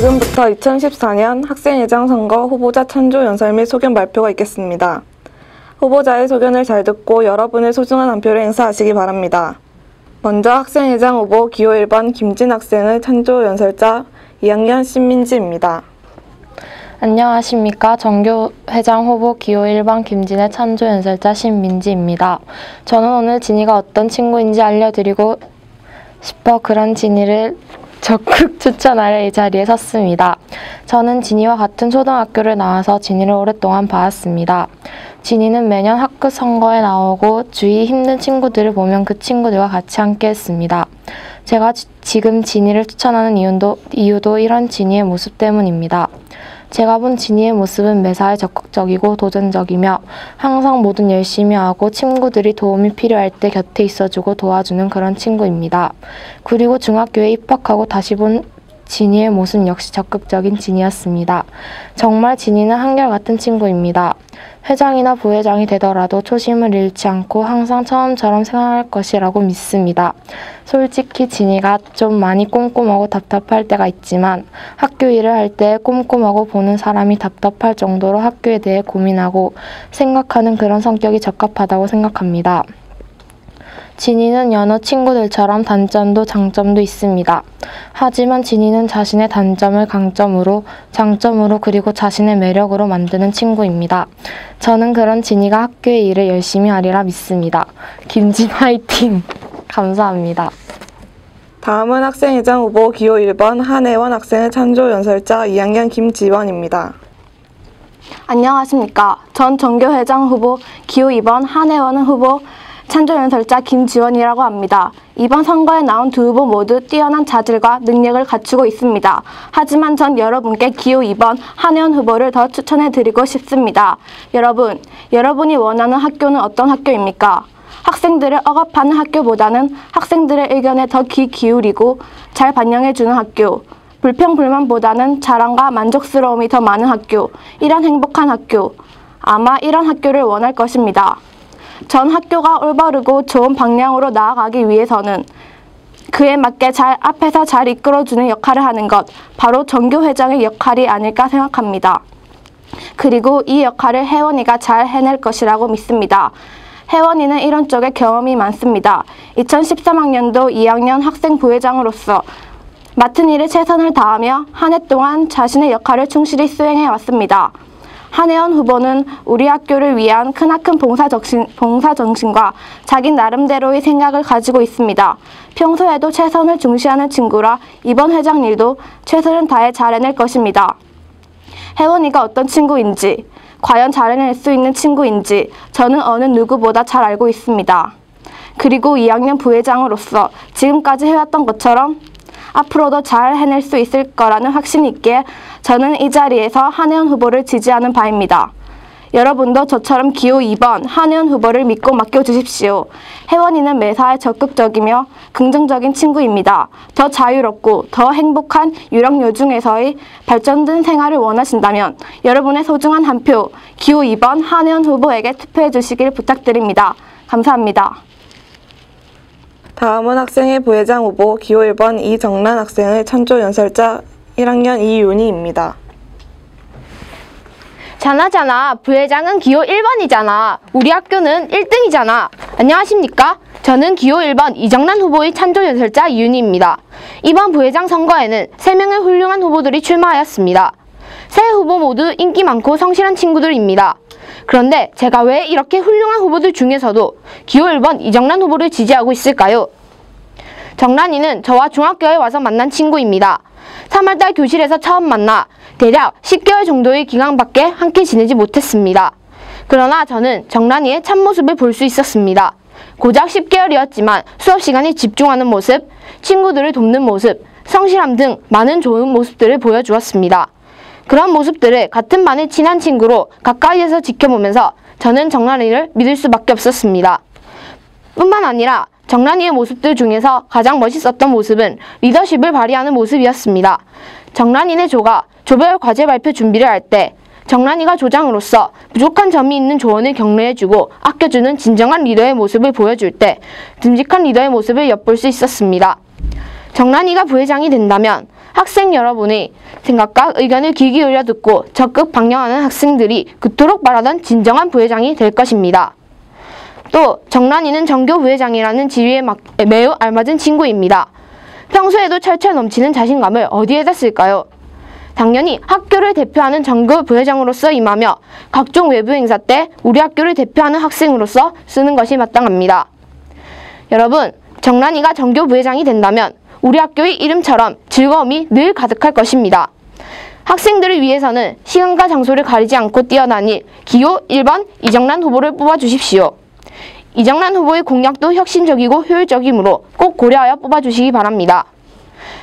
지금부터 2014년 학생회장 선거 후보자 찬조 연설 및 소견 발표가 있겠습니다. 후보자의 소견을 잘 듣고 여러분의 소중한 한 표를 행사하시기 바랍니다. 먼저 학생회장 후보 기호 1번 김진 학생의 찬조 연설자 2학년 신민지입니다. 안녕하십니까. 정교회장 후보 기호 1번 김진의 찬조 연설자 신민지입니다. 저는 오늘 진이가 어떤 친구인지 알려드리고 싶어 그런 진이를 적극 추천하려 이 자리에 섰습니다. 저는 진이와 같은 초등학교를 나와서 진이를 오랫동안 봐왔습니다. 진이는 매년 학급 선거에 나오고 주위 힘든 친구들을 보면 그 친구들과 같이 함께 했습니다. 제가 지금 진이를 추천하는 이유도 이런 진이의 모습 때문입니다. 제가 본 진이의 모습은 매사에 적극적이고 도전적이며 항상 뭐든 열심히 하고 친구들이 도움이 필요할 때 곁에 있어주고 도와주는 그런 친구입니다. 그리고 중학교에 입학하고 다시 본 진이의 모습 역시 적극적인 진이었습니다. 정말 진이는 한결같은 친구입니다. 회장이나 부회장이 되더라도 초심을 잃지 않고 항상 처음처럼 생각할 것이라고 믿습니다. 솔직히 진이가 좀 많이 꼼꼼하고 답답할 때가 있지만 학교 일을 할 때 꼼꼼하고 보는 사람이 답답할 정도로 학교에 대해 고민하고 생각하는 그런 성격이 적합하다고 생각합니다. 진이는 여느 친구들처럼 단점도 장점도 있습니다. 하지만 진이는 자신의 단점을 강점으로, 장점으로 그리고 자신의 매력으로 만드는 친구입니다. 저는 그런 진이가 학교의 일을 열심히 하리라 믿습니다. 김진 화이팅! 감사합니다. 다음은 학생회장 후보 기호 1번 한혜원 학생의 찬조 연설자 2학년 김지원입니다. 안녕하십니까. 전 정교회장 후보 기호 2번 한혜원 후보 찬조 연설자 김지원이라고 합니다. 이번 선거에 나온 두 후보 모두 뛰어난 자질과 능력을 갖추고 있습니다. 하지만 전 여러분께 기호 2번 한혜원 후보를 더 추천해드리고 싶습니다. 여러분이 원하는 학교는 어떤 학교입니까? 학생들을 억압하는 학교보다는 학생들의 의견에 더 귀 기울이고 잘 반영해주는 학교, 불평불만보다는 자랑과 만족스러움이 더 많은 학교, 이런 행복한 학교, 아마 이런 학교를 원할 것입니다. 전 학교가 올바르고 좋은 방향으로 나아가기 위해서는 그에 맞게 앞에서 잘 이끌어주는 역할을 하는 것, 바로 정교회장의 역할이 아닐까 생각합니다. 그리고 이 역할을 혜원이가 잘 해낼 것이라고 믿습니다. 혜원이는 이런 쪽에 경험이 많습니다. 2013학년도 2학년 학생 부회장으로서 맡은 일에 최선을 다하며 한 해 동안 자신의 역할을 충실히 수행해 왔습니다. 한혜원 후보는 우리 학교를 위한 크나큰 봉사정신과 자기 나름대로의 생각을 가지고 있습니다. 평소에도 최선을 중시하는 친구라 이번 회장 일도 최선을 다해 잘 해낼 것입니다. 혜원이가 어떤 친구인지, 과연 잘 해낼 수 있는 친구인지 저는 어느 누구보다 잘 알고 있습니다. 그리고 2학년 부회장으로서 지금까지 해왔던 것처럼 앞으로도 잘 해낼 수 있을 거라는 확신이 있기에 저는 이 자리에서 한혜원 후보를 지지하는 바입니다. 여러분도 저처럼 기호 2번 한혜원 후보를 믿고 맡겨주십시오. 혜원이는 매사에 적극적이며 긍정적인 친구입니다. 더 자유롭고 더 행복한 유령요중에서의 발전된 생활을 원하신다면 여러분의 소중한 한 표 기호 2번 한혜원 후보에게 투표해 주시길 부탁드립니다. 감사합니다. 다음은 학생회 부회장 후보 기호 1번 이정란 학생의 찬조 연설자 1학년 이윤희입니다. 자나 부회장은 기호 1번이잖아. 우리 학교는 1등이잖아. 안녕하십니까? 저는 기호 1번 이정란 후보의 찬조 연설자 이윤희입니다. 이번 부회장 선거에는 3명의 훌륭한 후보들이 출마하였습니다. 세 후보 모두 인기 많고 성실한 친구들입니다. 그런데 제가 왜 이렇게 훌륭한 후보들 중에서도 기호 1번 이정란 후보를 지지하고 있을까요? 정란이는 저와 중학교에 와서 만난 친구입니다. 3월달 교실에서 처음 만나 대략 10개월 정도의 기간밖에 함께 지내지 못했습니다. 그러나 저는 정란이의 참모습을 볼 수 있었습니다. 고작 10개월이었지만 수업 시간에 집중하는 모습, 친구들을 돕는 모습, 성실함 등 많은 좋은 모습들을 보여주었습니다. 그런 모습들을 같은 반의 친한 친구로 가까이에서 지켜보면서 저는 정란이를 믿을 수밖에 없었습니다. 뿐만 아니라 정란이의 모습들 중에서 가장 멋있었던 모습은 리더십을 발휘하는 모습이었습니다. 정란이네 조가 조별 과제 발표 준비를 할 때 정란이가 조장으로서 부족한 점이 있는 조원을 격려해주고 아껴주는 진정한 리더의 모습을 보여줄 때 듬직한 리더의 모습을 엿볼 수 있었습니다. 정란이가 부회장이 된다면 학생 여러분의 생각과 의견을 귀 기울여 듣고 적극 방영하는 학생들이 그토록 바라던 진정한 부회장이 될 것입니다. 또 정란이는 정교 부회장이라는 지위에 매우 알맞은 친구입니다. 평소에도 철철 넘치는 자신감을 어디에다 쓸까요? 당연히 학교를 대표하는 정교 부회장으로서 임하며 각종 외부 행사 때 우리 학교를 대표하는 학생으로서 쓰는 것이 마땅합니다. 여러분, 정란이가 정교 부회장이 된다면 우리 학교의 이름처럼 즐거움이 늘 가득할 것입니다. 학생들을 위해서는 시간과 장소를 가리지 않고 뛰어다닐 기호 1번 이정란 후보를 뽑아주십시오. 이정란 후보의 공약도 혁신적이고 효율적이므로 꼭 고려하여 뽑아주시기 바랍니다.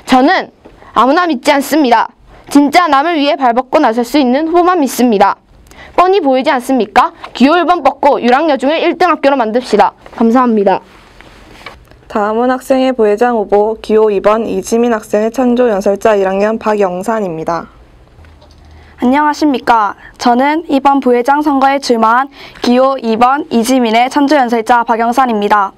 저는 아무나 믿지 않습니다. 진짜 남을 위해 발벗고 나설 수 있는 후보만 믿습니다. 뻔히 보이지 않습니까? 기호 1번 뽑고 유랑여중을 1등 학교로 만듭시다. 감사합니다. 다음은 학생회 부회장 후보 기호 2번 이지민 학생의 찬조 연설자 1학년 박영산입니다. 안녕하십니까. 저는 이번 부회장 선거에 출마한 기호 2번 이지민의 찬조연설자 박영산입니다.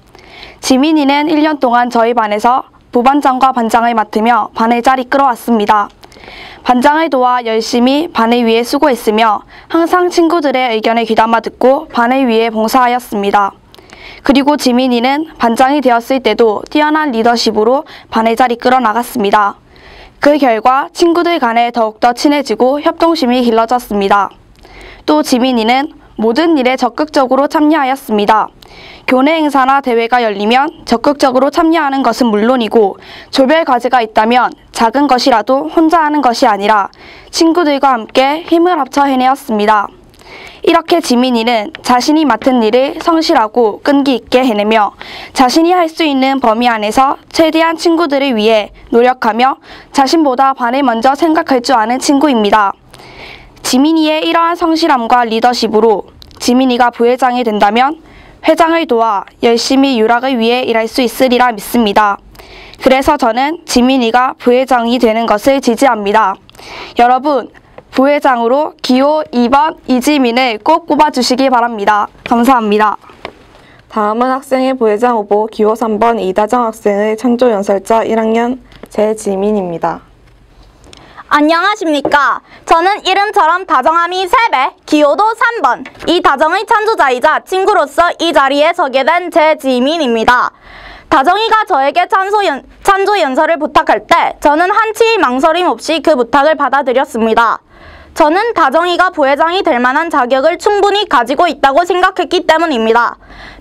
지민이는 1년 동안 저희 반에서 부반장과 반장을 맡으며 반을 잘 이끌어왔습니다. 반장을 도와 열심히 반을 위해 수고했으며 항상 친구들의 의견을 귀담아 듣고 반을 위해 봉사하였습니다. 그리고 지민이는 반장이 되었을 때도 뛰어난 리더십으로 반을 잘 이끌어 나갔습니다. 그 결과 친구들 간에 더욱더 친해지고 협동심이 길러졌습니다. 또 지민이는 모든 일에 적극적으로 참여하였습니다. 교내 행사나 대회가 열리면 적극적으로 참여하는 것은 물론이고 조별 과제가 있다면 작은 것이라도 혼자 하는 것이 아니라 친구들과 함께 힘을 합쳐 해내었습니다. 이렇게 지민이는 자신이 맡은 일을 성실하고 끈기 있게 해내며 자신이 할 수 있는 범위 안에서 최대한 친구들을 위해 노력하며 자신보다 반을 먼저 생각할 줄 아는 친구입니다. 지민이의 이러한 성실함과 리더십으로 지민이가 부회장이 된다면 회장을 도와 열심히 유락을 위해 일할 수 있으리라 믿습니다. 그래서 저는 지민이가 부회장이 되는 것을 지지합니다. 여러분, 부회장으로 기호 2번 이지민을 꼭 뽑아주시기 바랍니다. 감사합니다. 다음은 학생회 부회장 후보 기호 3번 이다정 학생의 찬조 연설자 1학년 제지민입니다. 안녕하십니까. 저는 이름처럼 다정함이 3배, 기호도 3번, 이 다정의 찬조자이자 친구로서 이 자리에 서게 된 제지민입니다. 다정이가 저에게 찬조 연설을 부탁할 때 저는 한치의 망설임 없이 그 부탁을 받아들였습니다. 저는 다정이가 부회장이 될 만한 자격을 충분히 가지고 있다고 생각했기 때문입니다.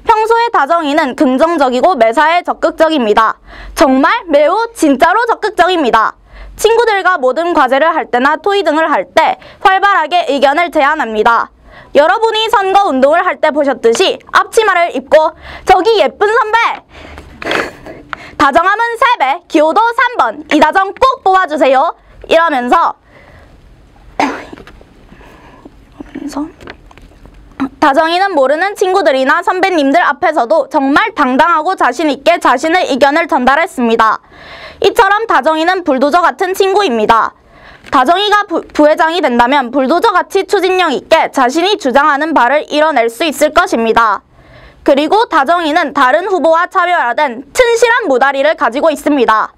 평소에 다정이는 긍정적이고 매사에 적극적입니다. 정말 매우 진짜로 적극적입니다. 친구들과 모든 과제를 할 때나 토의 등을 할 때 활발하게 의견을 제안합니다. 여러분이 선거운동을 할 때 보셨듯이 앞치마를 입고 저기 예쁜 선배! 다정함은 3배, 기호도 3번, 이다정 꼭 뽑아주세요. 이러면서 다정이는 모르는 친구들이나 선배님들 앞에서도 정말 당당하고 자신있게 자신의 의견을 전달했습니다. 이처럼 다정이는 불도저 같은 친구입니다. 다정이가 부회장이 된다면 불도저같이 추진력 있게 자신이 주장하는 바를 이뤄낼 수 있을 것입니다. 그리고 다정이는 다른 후보와 차별화된 튼실한 무다리를 가지고 있습니다.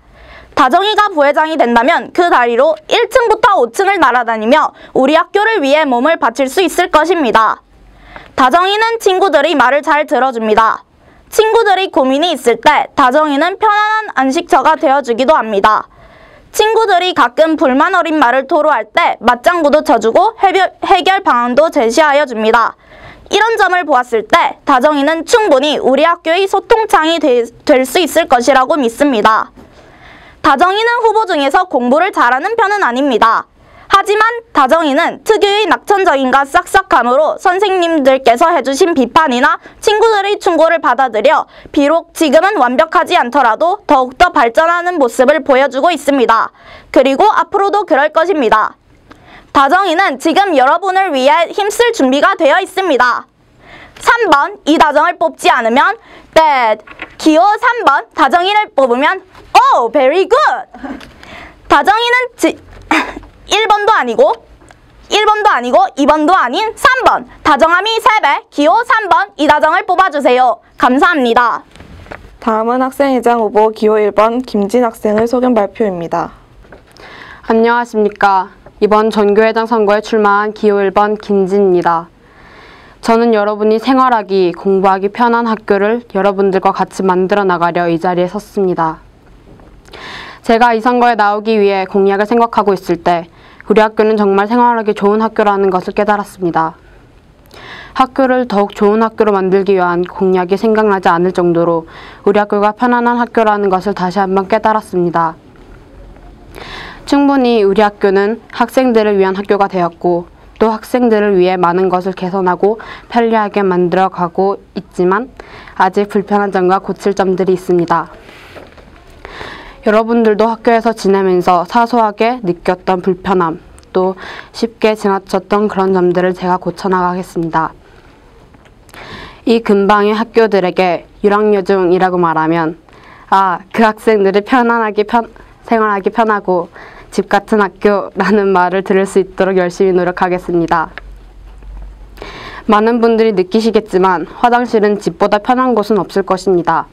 다정이가 부회장이 된다면 그 다리로 1층부터 5층을 날아다니며 우리 학교를 위해 몸을 바칠 수 있을 것입니다. 다정이는 친구들이 말을 잘 들어줍니다. 친구들이 고민이 있을 때 다정이는 편안한 안식처가 되어주기도 합니다. 친구들이 가끔 불만 어린 말을 토로할 때 맞장구도 쳐주고 해결 방안도 제시하여 줍니다. 이런 점을 보았을 때 다정이는 충분히 우리 학교의 소통창이 될 수 있을 것이라고 믿습니다. 다정이는 후보 중에서 공부를 잘하는 편은 아닙니다. 하지만 다정이는 특유의 낙천적인과 싹싹함으로 선생님들께서 해주신 비판이나 친구들의 충고를 받아들여 비록 지금은 완벽하지 않더라도 더욱더 발전하는 모습을 보여주고 있습니다. 그리고 앞으로도 그럴 것입니다. 다정이는 지금 여러분을 위해 힘쓸 준비가 되어 있습니다. 3번 이다정을 뽑지 않으면 기호 3번 다정이를 뽑으면 very good! 다정이는 1번도 아니고 2번도 아닌 3번 다정함이 3배 기호 3번 이다정을 뽑아주세요. 감사합니다. 다음은 학생회장 후보 기호 1번 김진 학생의 소견 발표입니다. 안녕하십니까. 이번 전교회장 선거에 출마한 기호 1번 김진입니다. 저는 여러분이 생활하기, 공부하기 편한 학교를 여러분들과 같이 만들어 나가려 이 자리에 섰습니다. 제가 이 선거에 나오기 위해 공약을 생각하고 있을 때 우리 학교는 정말 생활하기 좋은 학교라는 것을 깨달았습니다. 학교를 더욱 좋은 학교로 만들기 위한 공약이 생각나지 않을 정도로 우리 학교가 편안한 학교라는 것을 다시 한번 깨달았습니다. 충분히 우리 학교는 학생들을 위한 학교가 되었고 또 학생들을 위해 많은 것을 개선하고 편리하게 만들어가고 있지만 아직 불편한 점과 고칠 점들이 있습니다. 여러분들도 학교에서 지내면서 사소하게 느꼈던 불편함, 또 쉽게 지나쳤던 그런 점들을 제가 고쳐나가겠습니다. 이 근방의 학교들에게 유랑여중이라고 말하면 그 학생들이 생활하기 편하고 집 같은 학교라는 말을 들을 수 있도록 열심히 노력하겠습니다. 많은 분들이 느끼시겠지만 화장실은 집보다 편한 곳은 없을 것입니다.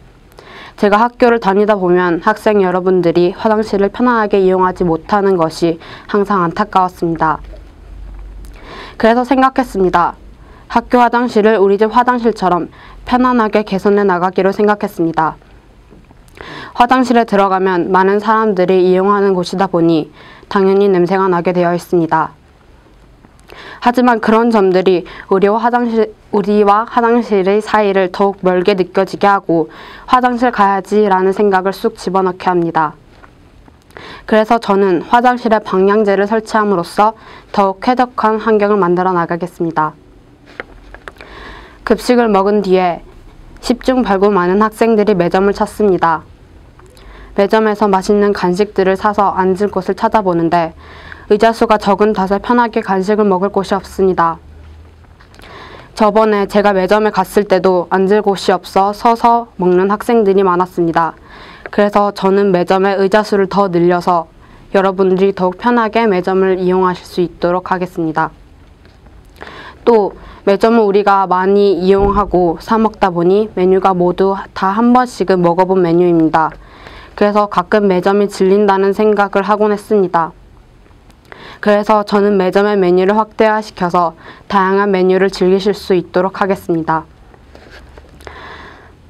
제가 학교를 다니다 보면 학생 여러분들이 화장실을 편안하게 이용하지 못하는 것이 항상 안타까웠습니다. 그래서 생각했습니다. 학교 화장실을 우리 집 화장실처럼 편안하게 개선해 나가기로 생각했습니다. 화장실에 들어가면 많은 사람들이 이용하는 곳이다 보니 당연히 냄새가 나게 되어 있습니다. 하지만 그런 점들이 우리와 화장실의 사이를 더욱 멀게 느껴지게 하고 화장실 가야지 라는 생각을 쑥 집어넣게 합니다. 그래서 저는 화장실에 방향제를 설치함으로써 더욱 쾌적한 환경을 만들어 나가겠습니다. 급식을 먹은 뒤에 십중팔구 많은 학생들이 매점을 찾습니다. 매점에서 맛있는 간식들을 사서 앉을 곳을 찾아보는데 의자 수가 적은 탓에 편하게 간식을 먹을 곳이 없습니다. 저번에 제가 매점에 갔을 때도 앉을 곳이 없어 서서 먹는 학생들이 많았습니다. 그래서 저는 매점의 의자 수를 더 늘려서 여러분들이 더욱 편하게 매점을 이용하실 수 있도록 하겠습니다. 또 매점은 우리가 많이 이용하고 사 먹다 보니 메뉴가 모두 다 한 번씩은 먹어본 메뉴입니다. 그래서 가끔 매점이 질린다는 생각을 하곤 했습니다. 그래서 저는 매점의 메뉴를 확대화시켜서 다양한 메뉴를 즐기실 수 있도록 하겠습니다.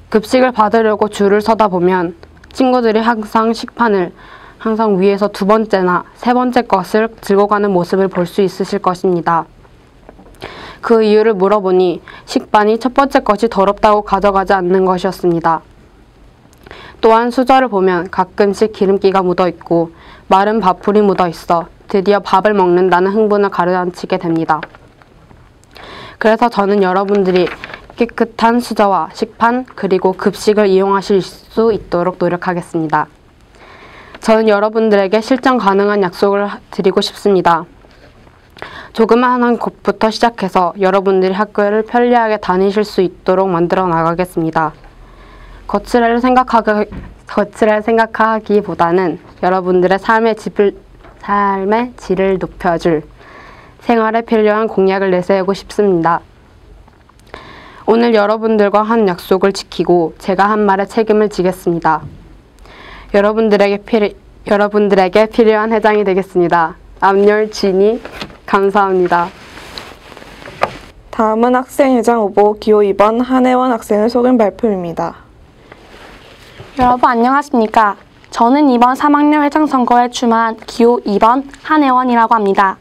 급식을 받으려고 줄을 서다 보면 친구들이 항상 식판을 위에서 두 번째나 세 번째 것을 들고 가는 모습을 볼 수 있으실 것입니다. 그 이유를 물어보니 식판이 첫 번째 것이 더럽다고 가져가지 않는 것이었습니다. 또한 수저를 보면 가끔씩 기름기가 묻어있고 마른 밥풀이 묻어있어 드디어 밥을 먹는다는 흥분을 가라앉히게 됩니다. 그래서 저는 여러분들이 깨끗한 수저와 식판 그리고 급식을 이용하실 수 있도록 노력하겠습니다. 저는 여러분들에게 실천 가능한 약속을 드리고 싶습니다. 조그마한 곳부터 시작해서 여러분들이 학교를 편리하게 다니실 수 있도록 만들어 나가겠습니다. 거칠을 생각하기보다는 여러분들의 삶의 질을 높여줄 생활에 필요한 공약을 내세우고 싶습니다. 오늘 여러분들과 한 약속을 지키고 제가 한 말에 책임을 지겠습니다. 여러분들에게 필요한 회장이 되겠습니다. 암열 진이 감사합니다. 다음은 학생회장 후보 기호 2번 한혜원 학생을 소개 발표입니다. 여러분 안녕하십니까? 저는 이번 3학년 회장 선거에 출마한 기호 2번 한혜원이라고 합니다.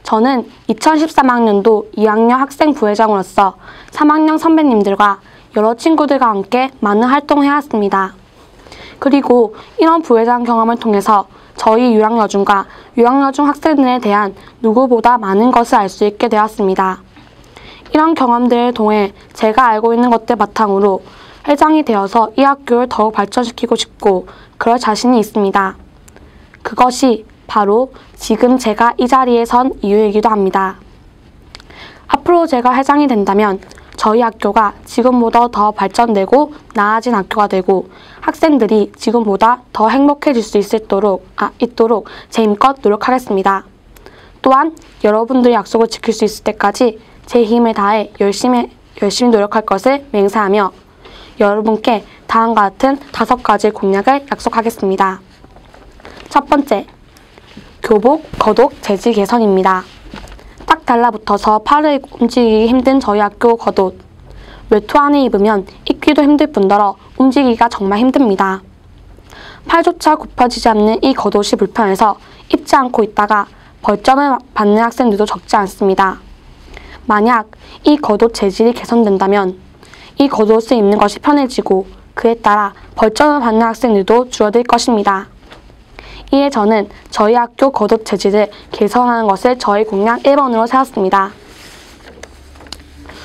저는 2013학년도 2학년 학생 부회장으로서 3학년 선배님들과 여러 친구들과 함께 많은 활동을 해왔습니다. 그리고 이런 부회장 경험을 통해서 저희 유랑여중과 유랑여중 학생들에 대한 누구보다 많은 것을 알 수 있게 되었습니다. 이런 경험들을 통해 제가 알고 있는 것들 바탕으로 회장이 되어서 이 학교를 더욱 발전시키고 싶고 그럴 자신이 있습니다. 그것이 바로 지금 제가 이 자리에 선 이유이기도 합니다. 앞으로 제가 회장이 된다면 저희 학교가 지금보다 더 발전되고 나아진 학교가 되고 학생들이 지금보다 더 행복해질 수 있도록 제 힘껏 노력하겠습니다. 또한 여러분들의 약속을 지킬 수 있을 때까지 제 힘을 다해 열심히 노력할 것을 맹세하며 여러분께 다음과 같은 5가지 공약을 약속하겠습니다. 첫 번째, 교복, 겉옷, 재질 개선입니다. 딱 달라붙어서 팔을 움직이기 힘든 저희 학교 겉옷. 외투 안에 입으면 입기도 힘들 뿐더러 움직이기가 정말 힘듭니다. 팔조차 굽혀지지 않는 이 겉옷이 불편해서 입지 않고 있다가 벌점을 받는 학생들도 적지 않습니다. 만약 이 겉옷 재질이 개선된다면 이 겉옷을 입는 것이 편해지고 그에 따라 벌점을 받는 학생들도 줄어들 것입니다. 이에 저는 저희 학교 겉옷 재질을 개선하는 것을 저희 공약 1번으로 세웠습니다.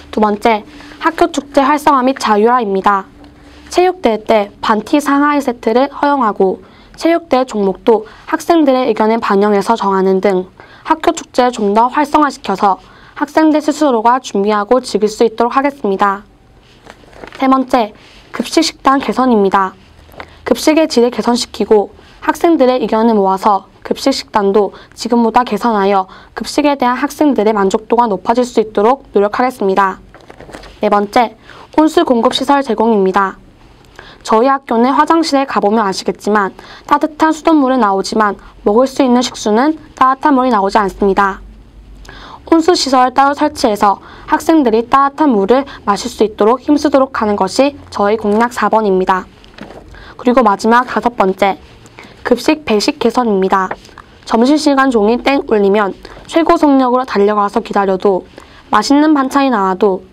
두 번째, 학교 축제 활성화 및 자율화입니다. 체육대회 때 반티 상하이 세트를 허용하고 체육대회 종목도 학생들의 의견을 반영해서 정하는 등 학교 축제를 좀 더 활성화시켜서 학생들 스스로가 준비하고 즐길 수 있도록 하겠습니다. 세 번째, 급식 식단 개선입니다. 급식의 질을 개선시키고 학생들의 의견을 모아서 급식 식단도 지금보다 개선하여 급식에 대한 학생들의 만족도가 높아질 수 있도록 노력하겠습니다. 네 번째, 온수 공급시설 제공입니다. 저희 학교는 화장실에 가보면 아시겠지만 따뜻한 수돗물은 나오지만 먹을 수 있는 식수는 따뜻한 물이 나오지 않습니다. 온수시설을 따로 설치해서 학생들이 따뜻한 물을 마실 수 있도록 힘쓰도록 하는 것이 저희 공약 4번입니다. 그리고 마지막 5번째, 급식 배식 개선입니다. 점심시간 종이 땡 울리면 최고 속력으로 달려가서 기다려도 맛있는 반찬이 나와도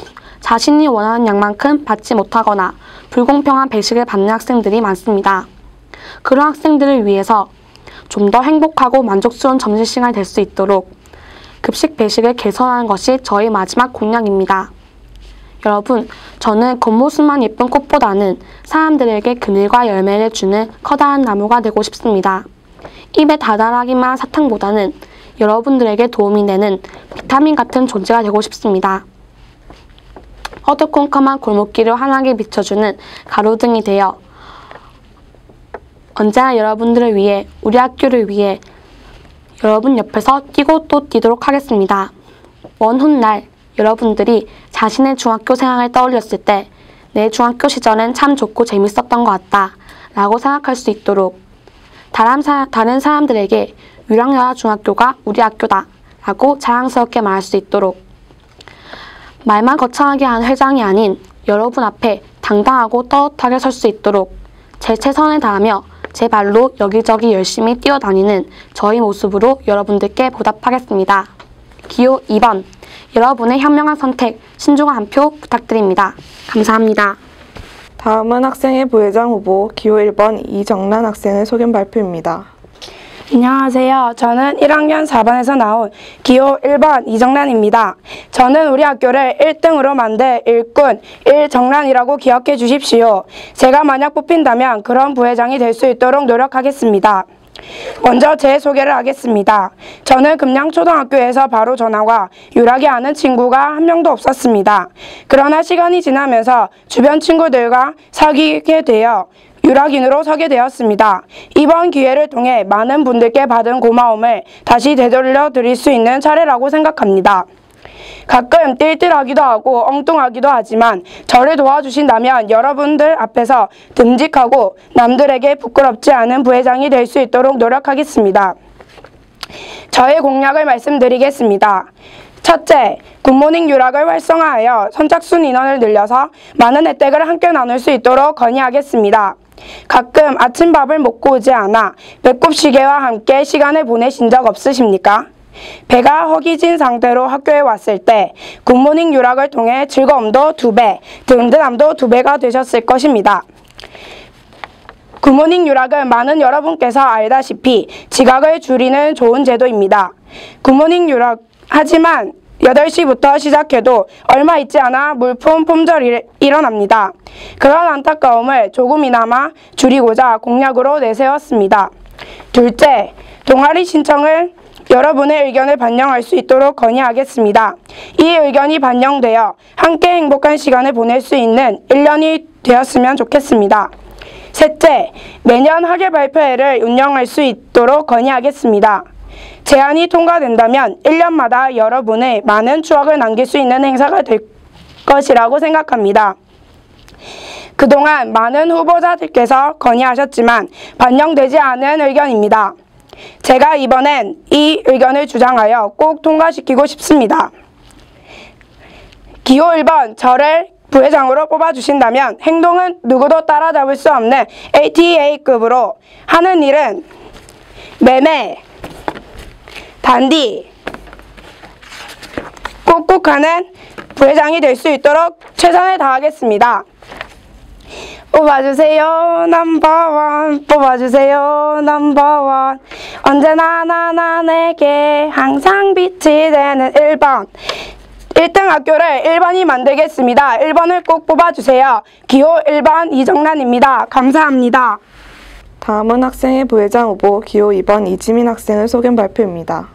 자신이 원하는 양만큼 받지 못하거나 불공평한 배식을 받는 학생들이 많습니다. 그런 학생들을 위해서 좀 더 행복하고 만족스러운 점심시간이 될 수 있도록 급식 배식을 개선하는 것이 저희 마지막 공약입니다. 여러분, 저는 겉모습만 예쁜 꽃보다는 사람들에게 그늘과 열매를 주는 커다란 나무가 되고 싶습니다. 입에 달달하기만 한 사탕보다는 여러분들에게 도움이 되는 비타민 같은 존재가 되고 싶습니다. 어두컴컴한 골목길을 환하게 비춰주는 가로등이 되어 언제나 여러분들을 위해, 우리 학교를 위해 여러분 옆에서 뛰고 또 뛰도록 하겠습니다. 먼 훗날 여러분들이 자신의 중학교 생활을 떠올렸을 때 내 중학교 시절은 참 좋고 재밌었던 것 같다 라고 생각할 수 있도록 다른 사람들에게 유랑여자중학교가 우리 학교다 라고 자랑스럽게 말할 수 있도록 말만 거창하게 하는 회장이 아닌 여러분 앞에 당당하고 떳떳하게 설 수 있도록 제 최선을 다하며 제 발로 여기저기 열심히 뛰어다니는 저희 모습으로 여러분들께 보답하겠습니다. 기호 2번, 여러분의 현명한 선택, 신중한 한 표 부탁드립니다. 감사합니다. 다음은 학생회 부회장 후보 기호 1번 이정란 학생의 소견 발표입니다. 안녕하세요. 저는 1학년 4반에서 나온 기호 1번 이정란입니다. 저는 우리 학교를 1등으로 만들 일꾼 일정란이라고 기억해 주십시오. 제가 만약 뽑힌다면 그런 부회장이 될 수 있도록 노력하겠습니다. 먼저 제 소개를 하겠습니다. 저는 금양초등학교에서 바로 전학와 유락이 아는 친구가 한 명도 없었습니다. 그러나 시간이 지나면서 주변 친구들과 사귀게 되어 유락인으로 서게 되었습니다. 이번 기회를 통해 많은 분들께 받은 고마움을 다시 되돌려 드릴 수 있는 차례라고 생각합니다. 가끔 띨띨하기도 하고 엉뚱하기도 하지만 저를 도와주신다면 여러분들 앞에서 듬직하고 남들에게 부끄럽지 않은 부회장이 될 수 있도록 노력하겠습니다. 저의 공약을 말씀드리겠습니다. 첫째, 굿모닝 유락을 활성화하여 선착순 인원을 늘려서 많은 혜택을 함께 나눌 수 있도록 건의하겠습니다. 가끔 아침밥을 먹고 오지 않아 배꼽 시계와 함께 시간을 보내신 적 없으십니까? 배가 허기진 상태로 학교에 왔을 때 굿모닝 유락을 통해 즐거움도 2배, 든든함도 2배가 되셨을 것입니다. 굿모닝 유락은 많은 여러분께서 알다시피 지각을 줄이는 좋은 제도입니다. 굿모닝 유락 하지만 8시부터 시작해도 얼마 있지 않아 물품 품절이 일어납니다. 그런 안타까움을 조금이나마 줄이고자 공약으로 내세웠습니다. 둘째, 동아리 신청을 여러분의 의견을 반영할 수 있도록 건의하겠습니다. 이 의견이 반영되어 함께 행복한 시간을 보낼 수 있는 1년이 되었으면 좋겠습니다. 셋째, 매년 학예 발표회를 운영할 수 있도록 건의하겠습니다. 제안이 통과된다면 1년마다 여러분의 많은 추억을 남길 수 있는 행사가 될 것이라고 생각합니다. 그동안 많은 후보자들께서 건의하셨지만 반영되지 않은 의견입니다. 제가 이번엔 이 의견을 주장하여 꼭 통과시키고 싶습니다. 기호 1번 저를 부회장으로 뽑아주신다면 행동은 누구도 따라잡을 수 없는 ATA급으로 하는 일은 매매, 단디, 꾹꾹 하는 부회장이 될 수 있도록 최선을 다하겠습니다. 뽑아주세요 넘버원, 뽑아주세요 넘버원. 언제나 나 내게 항상 빛이 되는 1번. 1등 학교를 1번이 만들겠습니다. 1번을 꼭 뽑아주세요. 기호 1번 이정란입니다. 감사합니다. 다음은 학생회 부회장 후보 기호 2번 이지민 학생의 소견 발표입니다.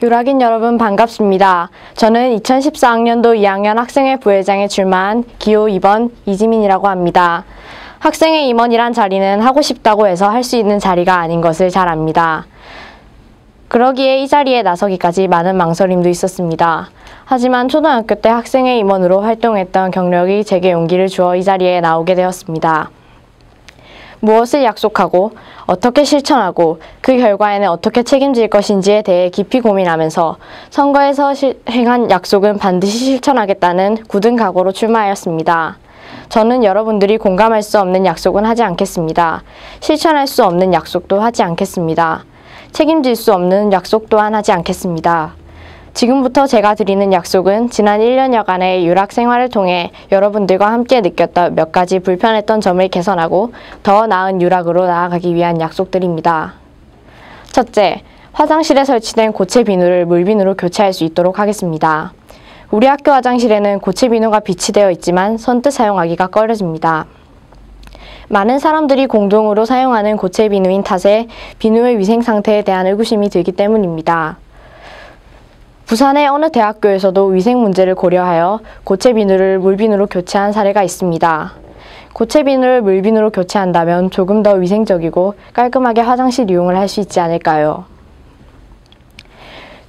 유락인 여러분 반갑습니다. 저는 2014학년도 2학년 학생회 부회장에 출마한 기호 2번 이지민이라고 합니다. 학생회 임원이란 자리는 하고 싶다고 해서 할 수 있는 자리가 아닌 것을 잘 압니다. 그러기에 이 자리에 나서기까지 많은 망설임도 있었습니다. 하지만 초등학교 때 학생회 임원으로 활동했던 경력이 제게 용기를 주어 이 자리에 나오게 되었습니다. 무엇을 약속하고 어떻게 실천하고 그 결과에는 어떻게 책임질 것인지에 대해 깊이 고민하면서 선거에서 행한 약속은 반드시 실천하겠다는 굳은 각오로 출마하였습니다. 저는 여러분들이 공감할 수 없는 약속은 하지 않겠습니다. 실천할 수 없는 약속도 하지 않겠습니다. 책임질 수 없는 약속 또한 하지 않겠습니다. 지금부터 제가 드리는 약속은 지난 1년여간의 유락 생활을 통해 여러분들과 함께 느꼈던 몇 가지 불편했던 점을 개선하고 더 나은 유락으로 나아가기 위한 약속들입니다. 첫째, 화장실에 설치된 고체 비누를 물비누로 교체할 수 있도록 하겠습니다. 우리 학교 화장실에는 고체 비누가 비치되어 있지만 선뜻 사용하기가 꺼려집니다. 많은 사람들이 공동으로 사용하는 고체 비누인 탓에 비누의 위생 상태에 대한 의구심이 들기 때문입니다. 부산의 어느 대학교에서도 위생 문제를 고려하여 고체 비누를 물비누로 교체한 사례가 있습니다. 고체 비누를 물비누로 교체한다면 조금 더 위생적이고 깔끔하게 화장실 이용을 할 수 있지 않을까요?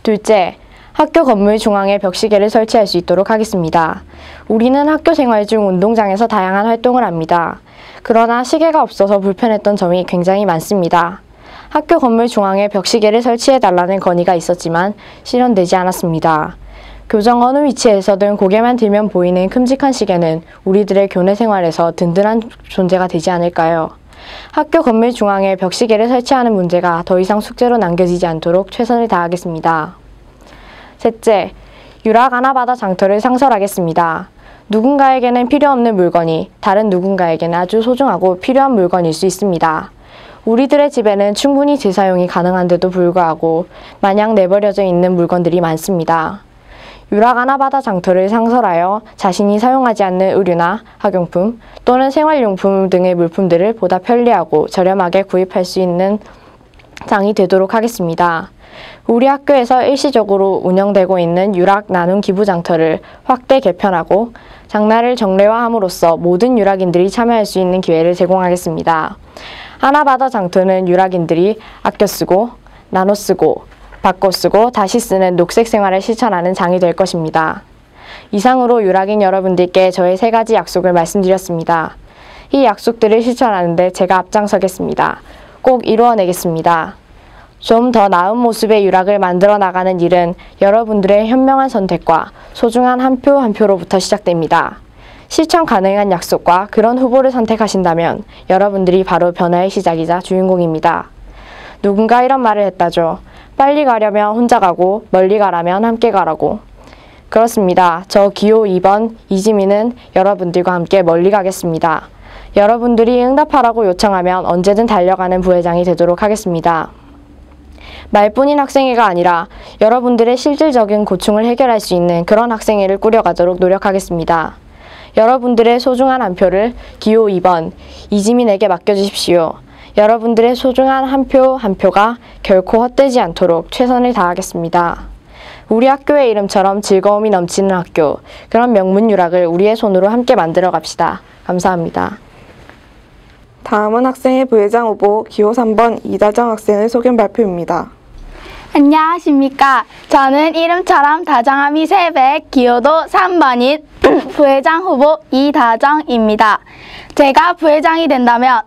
둘째, 학교 건물 중앙에 벽시계를 설치할 수 있도록 하겠습니다. 우리는 학교 생활 중 운동장에서 다양한 활동을 합니다. 그러나 시계가 없어서 불편했던 점이 굉장히 많습니다. 학교 건물 중앙에 벽시계를 설치해달라는 건의가 있었지만 실현되지 않았습니다. 교정 어느 위치에서든 고개만 들면 보이는 큼직한 시계는 우리들의 교내 생활에서 든든한 존재가 되지 않을까요? 학교 건물 중앙에 벽시계를 설치하는 문제가 더 이상 숙제로 남겨지지 않도록 최선을 다하겠습니다. 셋째, 유락 아나바다 장터를 상설하겠습니다. 누군가에게는 필요 없는 물건이 다른 누군가에게는 아주 소중하고 필요한 물건일 수 있습니다. 우리들의 집에는 충분히 재사용이 가능한데도 불구하고 마냥 내버려져 있는 물건들이 많습니다. 유락 아나바다 장터를 상설하여 자신이 사용하지 않는 의류나 학용품 또는 생활용품 등의 물품들을 보다 편리하고 저렴하게 구입할 수 있는 장이 되도록 하겠습니다. 우리 학교에서 일시적으로 운영되고 있는 유락 나눔 기부 장터를 확대 개편하고 장날을 정례화함으로써 모든 유락인들이 참여할 수 있는 기회를 제공하겠습니다. 아나바다 장터는 유락인들이 아껴 쓰고 나눠 쓰고 바꿔 쓰고 다시 쓰는 녹색 생활을 실천하는 장이 될 것입니다. 이상으로 유락인 여러분들께 저의 3가지 약속을 말씀드렸습니다. 이 약속들을 실천하는데 제가 앞장서겠습니다. 꼭 이루어내겠습니다. 좀 더 나은 모습의 유락을 만들어 나가는 일은 여러분들의 현명한 선택과 소중한 한 표 한 표로부터 시작됩니다. 실천 가능한 약속과 그런 후보를 선택하신다면 여러분들이 바로 변화의 시작이자 주인공입니다. 누군가 이런 말을 했다죠. 빨리 가려면 혼자 가고 멀리 가라면 함께 가라고. 그렇습니다. 저 기호 2번 이지민은 여러분들과 함께 멀리 가겠습니다. 여러분들이 응답하라고 요청하면 언제든 달려가는 부회장이 되도록 하겠습니다. 말뿐인 학생회가 아니라 여러분들의 실질적인 고충을 해결할 수 있는 그런 학생회를 꾸려가도록 노력하겠습니다. 여러분들의 소중한 한 표를 기호 2번 이지민에게 맡겨주십시오. 여러분들의 소중한 한 표 한 표가 결코 헛되지 않도록 최선을 다하겠습니다. 우리 학교의 이름처럼 즐거움이 넘치는 학교, 그런 명문 유락을 우리의 손으로 함께 만들어 갑시다. 감사합니다. 다음은 학생회 부회장 후보 기호 3번 이다정 학생의 소견 발표입니다. 안녕하십니까. 저는 이름처럼 다정함이 3배, 기호도 3번인 부회장 후보 이다정입니다. 제가 부회장이 된다면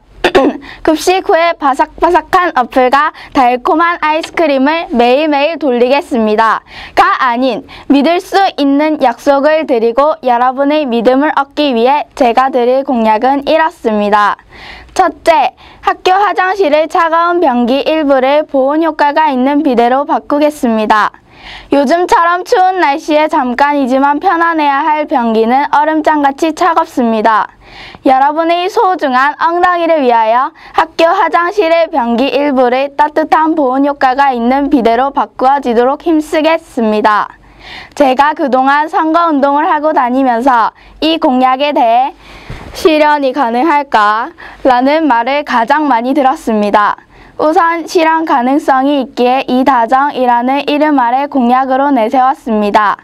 급식 후에 바삭바삭한 어플과 달콤한 아이스크림을 매일매일 돌리겠습니다. 가 아닌 믿을 수 있는 약속을 드리고 여러분의 믿음을 얻기 위해 제가 드릴 공약은 이렇습니다. 첫째, 학교 화장실의 차가운 변기 일부를 보온 효과가 있는 비데로 바꾸겠습니다. 요즘처럼 추운 날씨에 잠깐이지만 편안해야 할 변기는 얼음장같이 차갑습니다. 여러분의 소중한 엉덩이를 위하여 학교 화장실의 변기 일부를 따뜻한 보온 효과가 있는 비데로 바꾸어지도록 힘쓰겠습니다. 제가 그동안 선거운동을 하고 다니면서 이 공약에 대해 실현이 가능할까? 라는 말을 가장 많이 들었습니다. 우선 실현 가능성이 있기에 이 다정이라는 이름 아래 공약으로 내세웠습니다.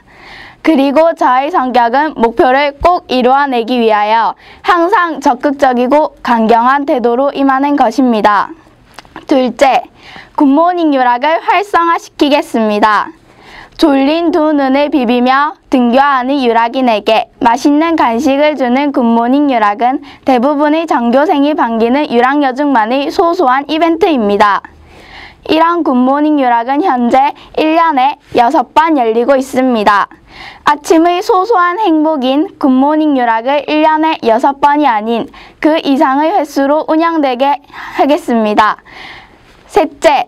그리고 저의 성격은 목표를 꼭 이루어내기 위하여 항상 적극적이고 강경한 태도로 임하는 것입니다. 둘째, 굿모닝 유락을 활성화시키겠습니다. 졸린 두 눈을 비비며 등교하는 유락인에게 맛있는 간식을 주는 굿모닝 유락은 대부분의 전교생이 반기는 유락여중만의 소소한 이벤트입니다. 이런 굿모닝 유락은 현재 1년에 6번 열리고 있습니다. 아침의 소소한 행복인 굿모닝 유락을 1년에 6번이 아닌 그 이상의 횟수로 운영되게 하겠습니다. 셋째,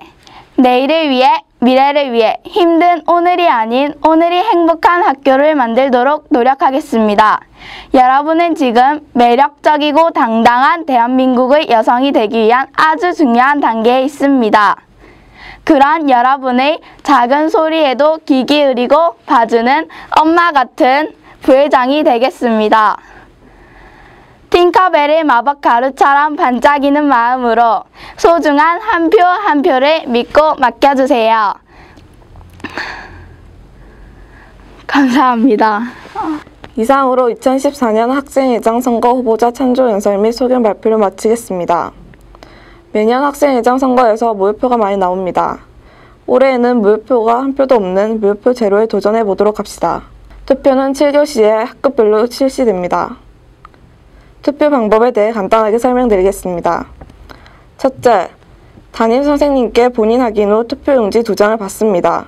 내일을 위해 미래를 위해 힘든 오늘이 아닌 오늘이 행복한 학교를 만들도록 노력하겠습니다. 여러분은 지금 매력적이고 당당한 대한민국의 여성이 되기 위한 아주 중요한 단계에 있습니다. 그런 여러분의 작은 소리에도 귀 기울이고 봐주는 엄마 같은 부회장이 되겠습니다. 팅커벨의 마법 가루처럼 반짝이는 마음으로 소중한 한 표 한 표를 믿고 맡겨주세요. 감사합니다. 이상으로 2014년 학생회장 선거 후보자 찬조 연설 및 소견 발표를 마치겠습니다. 매년 학생회장 선거에서 무효표가 많이 나옵니다. 올해에는 무효표가 한 표도 없는 무효표 제로에 도전해 보도록 합시다. 투표는 7교시에 학급별로 실시됩니다. 투표 방법에 대해 간단하게 설명드리겠습니다. 첫째, 담임 선생님께 본인 확인 후 투표용지 2장을 받습니다.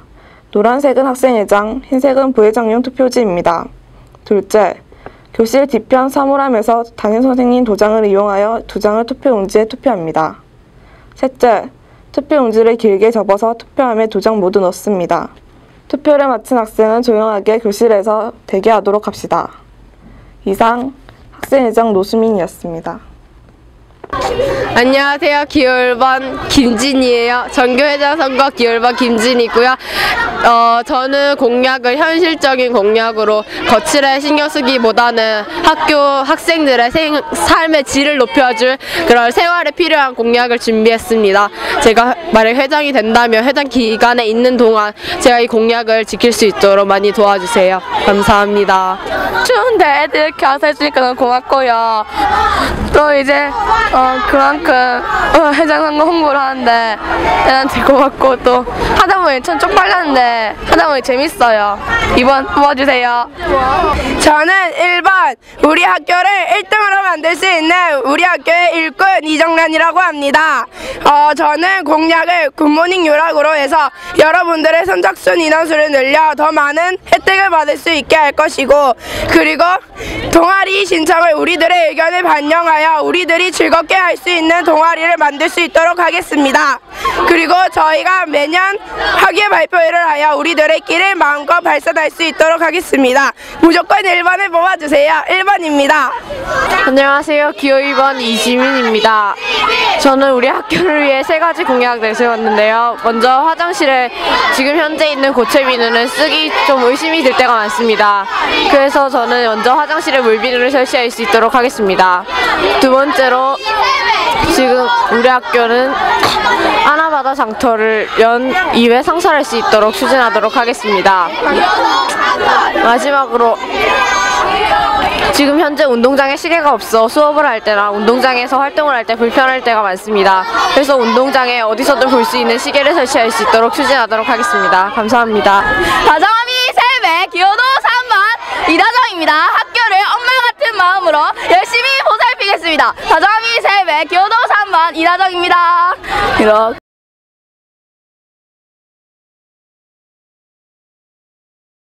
노란색은 학생회장, 흰색은 부회장용 투표지입니다. 둘째, 교실 뒤편 사물함에서 담임 선생님 도장을 이용하여 2장을 투표용지에 투표합니다. 셋째, 투표용지를 길게 접어서 투표함에 2장 모두 넣습니다. 투표를 마친 학생은 조용하게 교실에서 대기하도록 합시다. 이상 학생회장 노수민이었습니다. 안녕하세요. 기호 1번 김진이에요. 전교회장 선거 기호 1번 김진이고요. 저는 공약을 현실적인 공약으로 거칠에 신경 쓰기보다는 학교 학생들의 삶의 질을 높여줄 그런 생활에 필요한 공약을 준비했습니다. 제가 만약 회장이 된다면 회장 기간에 있는 동안 제가 이 공약을 지킬 수 있도록 많이 도와주세요. 감사합니다. 추운데 애들 이렇게 와서 해주니까 너무 고맙고요. 또 이제 그만큼 회장 선거 홍보를 하는데 애한테 고맙고 또 하다 보니 전 쪽팔렸는데 하다 보니 재밌어요. 이번 뽑아주세요. 저는 1번 우리 학교를 1등으로 만들 수 있는 우리 학교의 일꾼 이정란이라고 합니다. 저는 공약을 굿모닝 유락으로 해서 여러분들의 선착순 인원수를 늘려 더 많은 혜택을 받을 수 있게 할 것이고, 그리고 동아리 신청을 우리들의 의견을 반영하여 우리들이 즐겁게 할 수 있는 동아리를 만들 수 있도록 하겠습니다. 그리고 저희가 매년 학예 발표회를 하여 우리들의 끼를 마음껏 발산할 수 있도록 하겠습니다. 무조건 1번을 뽑아주세요. 1번입니다. 안녕하세요. 기호 2번 이지민입니다. 저는 우리 학교를 위해 3가지 공약 내세웠는데요. 먼저 화장실에 지금 현재 있는 고체 비누는 쓰기 좀 의심이 들 때가 많습니다. 그래서 저는 먼저 화장실에 물비누를 설치할 수 있도록 하겠습니다. 두 번째로 지금 우리 학교는 하나바다 장터를 연 2회 상설할 수 있도록 추진하도록 하겠습니다. 마지막으로 지금 현재 운동장에 시계가 없어 수업을 할 때나 운동장에서 활동을 할 때 불편할 때가 많습니다. 그래서 운동장에 어디서든 볼 수 있는 시계를 설치할 수 있도록 추진하도록 하겠습니다. 감사합니다. 다정함이 3배, 기호도 3번 이다정입니다. 학교를 엄마 같은 마음으로 열심히 보살피겠습니다. 다정함이 3배, 기호도 3번 1번 이다정입니다. 이렇게